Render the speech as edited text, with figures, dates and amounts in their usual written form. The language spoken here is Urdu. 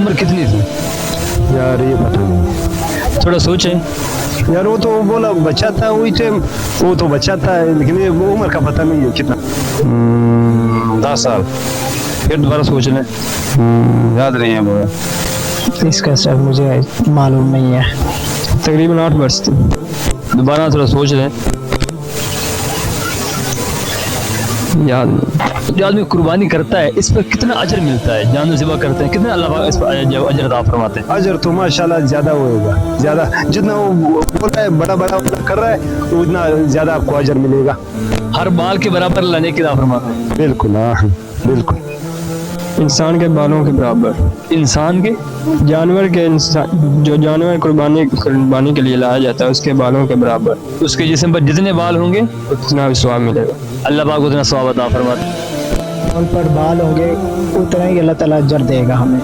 عمر کتنی تھی؟ یار یہ پتہ نہیں تھوڑا سوچیں. یار, وہ تو بولا بچہ تھا, وہی ٹائم وہ تو بچہ تھا, لیکن یہ وہ عمر کا پتہ نہیں ہے کتنا. 10 سال. پھر دوبارہ سوچ لیں. یاد نہیں ہے وہ. اس کا سر مجھے معلوم نہیں ہے. تقریباً 8 برس تھی. دوبارہ تھوڑا سوچ لیں. یاد جو آدمی قربانی کرتا ہے اس پر کتنا اجر ملتا ہے؟ جانور ذبح کرتے ہیں, کتنا اللہ پاک اس پر اجر عطا فرماتے ہیں؟ اجر تو ماشاءاللہ زیادہ ہوئے گا, زیادہ جتنا وہ بول رہا ہے بڑا بڑا کر رہا ہے اتنا زیادہ آپ کو اجر ملے گا. ہر بال کے برابر اللہ نے عطا فرماتے ہیں. بالکل, ہاں بالکل. انسان کے بالوں کے برابر. انسان کے جانور کے جو جانور قربانی کے لیے لایا جاتا ہے اس کے بالوں کے برابر. اس کے جسم پر جتنے بال ہوں گے اتنا بھی ثواب ملے گا. اللہ پاک اتنا ثواب عطا فرماتے ہیں. ان پر بال ہوں گے اتنا ہی اللہ تعالیٰ اجر دے گا ہمیں.